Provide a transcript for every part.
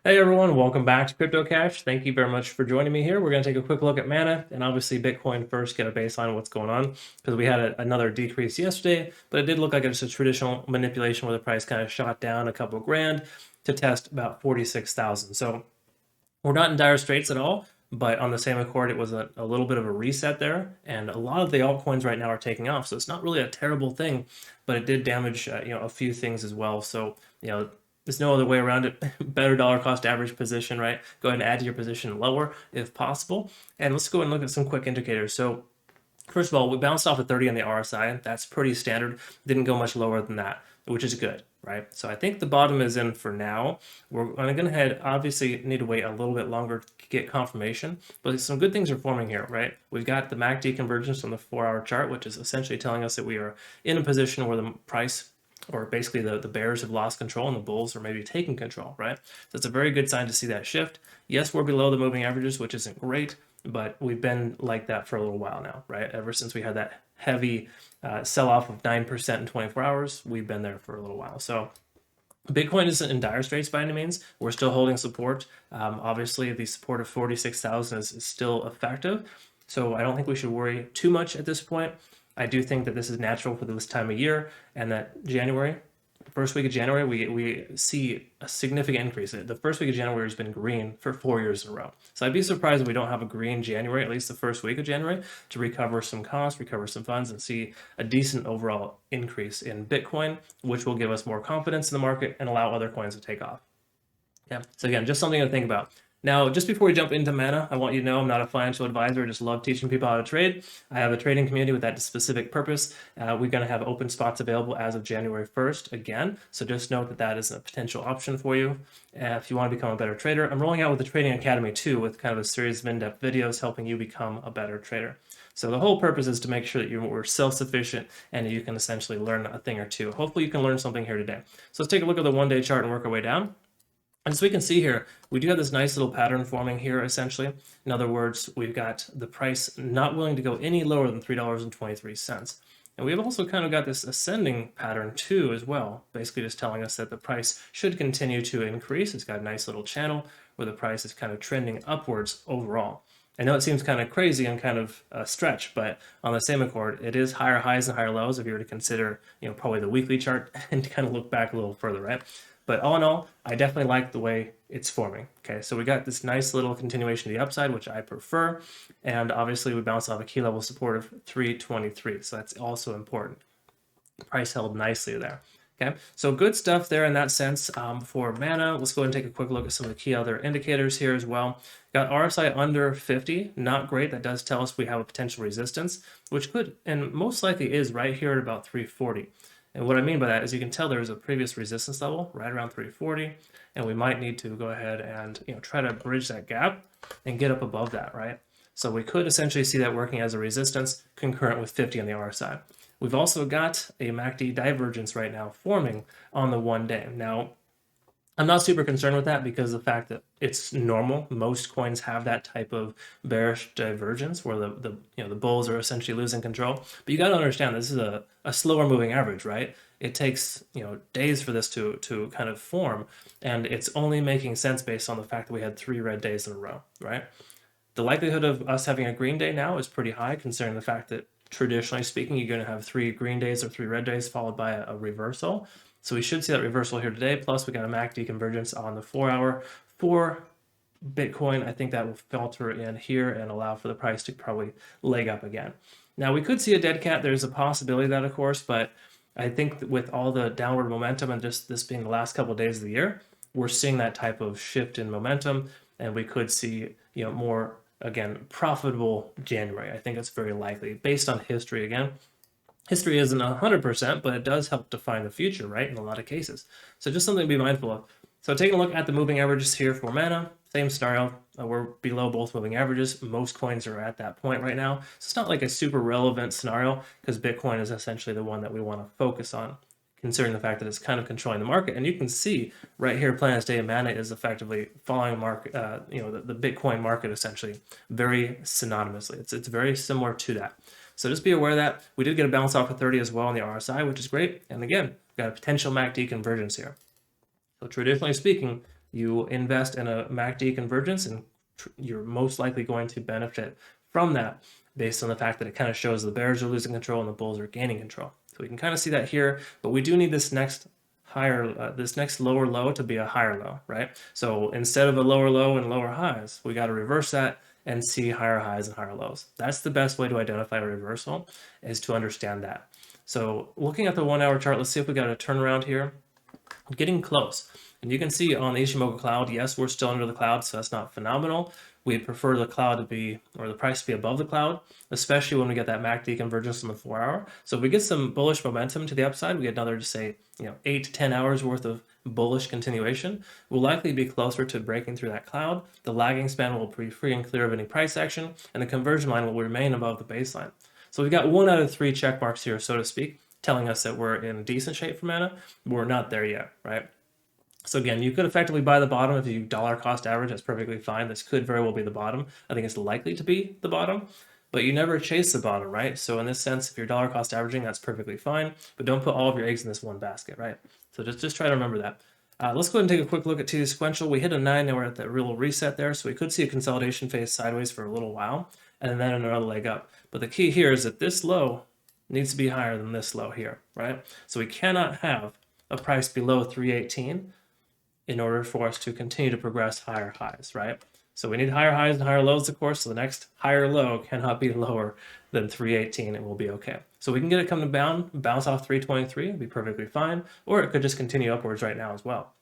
Hey everyone, welcome back to CryptoCache. Thank you very much for joining me here. We're going to take a quick look at Mana and obviously Bitcoin first, get a baseline of what's going on because we had another decrease yesterday, but it did look like it's a traditional manipulation where the price kind of shot down a couple grand to test about 46,000. So we're not in dire straits at all, but on the same accord, it was a little bit of a reset there, and a lot of the altcoins right now are taking off. So it's not really a terrible thing, but it did damage a few things as well. So there's no other way around it. Better dollar cost average position, right? Go ahead and add to your position lower if possible. And let's go and look at some quick indicators. So first of all, we bounced off a 30 on the RSI. That's pretty standard. Didn't go much lower than that, which is good, right? So I think the bottom is in for now. We're going to head, obviously need to wait a little bit longer to get confirmation, but some good things are forming here, right? We've got the MACD convergence on the 4-hour chart, which is essentially telling us that we are in a position where the price or basically the bears have lost control and the bulls are maybe taking control, right? So it's a very good sign to see that shift. Yes, we're below the moving averages, which isn't great, but we've been like that for a little while now, right? Ever since we had that heavy sell-off of 9% in 24 hours, we've been there for a little while. So Bitcoin isn't in dire straits by any means. We're still holding support. Obviously, the support of 46,000 is still effective. So I don't think we should worry too much at this point. I do think that this is natural for this time of year and that January, first week of January, we see a significant increase. The first week of January has been green for 4 years in a row. So I'd be surprised if we don't have a green January, at least the first week of January, to recover some costs, recover some funds, and see a decent overall increase in Bitcoin, which will give us more confidence in the market and allow other coins to take off. Yeah. So again, just something to think about. Now, just before we jump into Mana, I want you to know I'm not a financial advisor. I just love teaching people how to trade. I have a trading community with that specific purpose. We're going to have open spots available as of January 1st again. So just note that that is a potential option for you if you want to become a better trader. I'm rolling out with the Trading Academy too, with kind of a series of in-depth videos helping you become a better trader. So the whole purpose is to make sure that you're self-sufficient and you can essentially learn a thing or two. Hopefully you can learn something here today. So let's take a look at the one-day chart and work our way down. And so we can see here, we do have this nice little pattern forming here, essentially. In other words, we've got the price not willing to go any lower than $3.23. And we've also kind of got this ascending pattern too as well, basically just telling us that the price should continue to increase. It's got a nice little channel where the price is kind of trending upwards overall. I know it seems kind of crazy and kind of a stretch, but on the same accord, it is higher highs and higher lows if you were to consider, probably the weekly chart and kind of look back a little further, right? But all in all, I definitely like the way it's forming. Okay, so we got this nice little continuation to the upside, which I prefer. And obviously we bounced off a key level support of 323. So that's also important. Price held nicely there. Okay, so good stuff there in that sense. For Mana, let's go ahead and take a quick look at some of the key other indicators here as well. Got RSI under 50, not great. That does tell us we have a potential resistance, which could and most likely is right here at about 340. And what I mean by that is you can tell there's a previous resistance level right around 340, and we might need to go ahead and try to bridge that gap and get up above that, right? So we could essentially see that working as a resistance concurrent with 50 on the RSI. We've also got a MACD divergence right now forming on the 1 day. Now, I'm not super concerned with that because of the fact that it's normal. Most coins have that type of bearish divergence where the bulls are essentially losing control. But you got to understand this is a slower moving average, right? It takes days for this to kind of form, and it's only making sense based on the fact that we had 3 red days in a row, right? The likelihood of us having a green day now is pretty high, considering the fact that traditionally speaking, you're going to have 3 green days or 3 red days followed by a reversal. So we should see that reversal here today. Plus, we got a MACD convergence on the 4-hour for Bitcoin. I think that will filter in here and allow for the price to probably leg up again. Now, we could see a dead cat. There's a possibility of that, of course, but I think that with all the downward momentum and just this being the last couple of days of the year, we're seeing that type of shift in momentum, and we could see more, again, profitable January. I think it's very likely based on history again. History isn't 100%, but it does help define the future, right, in a lot of cases. So just something to be mindful of. So taking a look at the moving averages here for Mana, same scenario. We're below both moving averages. Most coins are at that point right now. So it's not like a super relevant scenario because Bitcoin is essentially the one that we want to focus on, considering the fact that it's kind of controlling the market. And you can see right here, Planet's Day Mana is effectively following market, the Bitcoin market essentially very synonymously. It's very similar to that. So just be aware of that. We did get a bounce off of 30 as well on the RSI, which is great. And again, we've got a potential MACD convergence here. So traditionally speaking, you invest in a MACD convergence, and you're most likely going to benefit from that based on the fact that it kind of shows the bears are losing control and the bulls are gaining control. So we can kind of see that here, but we do need this next this next lower low to be a higher low, right? So instead of a lower low and lower highs, we got to reverse that and see higher highs and higher lows. That's the best way to identify a reversal, is to understand that. So looking at the 1 hour chart, let's see if we got a turnaround here. Getting close. And you can see on the Ishimoku cloud, yes, we're still under the cloud, so that's not phenomenal. We prefer the cloud to be, or the price to be above the cloud, especially when we get that MACD convergence on the 4 hour. So if we get some bullish momentum to the upside, we get another, just say, 8 to 10 hours worth of bullish continuation, we'll likely be closer to breaking through that cloud. The lagging span will be free and clear of any price action, and the conversion line will remain above the baseline. So we've got 1 out of 3 check marks here, so to speak, telling us that we're in decent shape for mana. We're not there yet, right? So again, you could effectively buy the bottom if you dollar cost average. That's perfectly fine. This could very well be the bottom. I think it's likely to be the bottom, but you never chase the bottom, right? So in this sense, if you're dollar cost averaging, that's perfectly fine, but don't put all of your eggs in this one basket, right? So just try to remember that. Let's go ahead and take a quick look at TD sequential. We hit a 9 and we're at that real reset there. So we could see a consolidation phase sideways for a little while and then another leg up. But the key here is that this low needs to be higher than this low here, right? So we cannot have a price below 318 in order for us to continue to progress higher highs, right? So we need higher highs and higher lows, of course. So the next higher low cannot be lower than 318 and we'll be okay. So we can get it come down, bounce off 323, it'd be perfectly fine, or it could just continue upwards right now as well.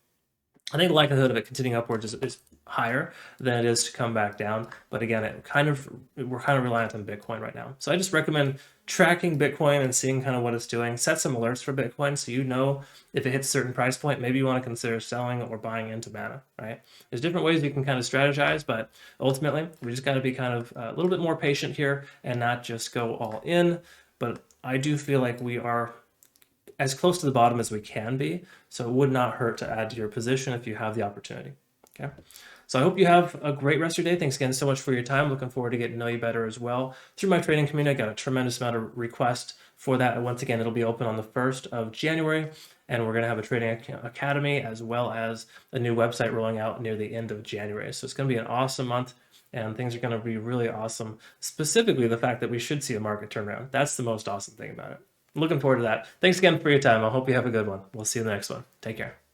I think the likelihood of it continuing upwards is higher than it is to come back down. But again, we're kind of reliant on Bitcoin right now. So I just recommend tracking Bitcoin and seeing kind of what it's doing. Set some alerts for Bitcoin so you know if it hits a certain price point, maybe you want to consider selling or buying into mana, right? There's different ways you can kind of strategize, but ultimately we just got to be kind of a little bit more patient here and not just go all in. But I do feel like we are as close to the bottom as we can be. So it would not hurt to add to your position if you have the opportunity. Okay. So I hope you have a great rest of your day. Thanks again so much for your time. Looking forward to getting to know you better as well. Through my trading community, I got a tremendous amount of requests for that. And once again, it'll be open on the 1st of January. And we're going to have a trading academy as well as a new website rolling out near the end of January. So it's going to be an awesome month and things are going to be really awesome. Specifically, the fact that we should see a market turnaround. That's the most awesome thing about it. Looking forward to that. Thanks again for your time. I hope you have a good one. We'll see you in the next one. Take care.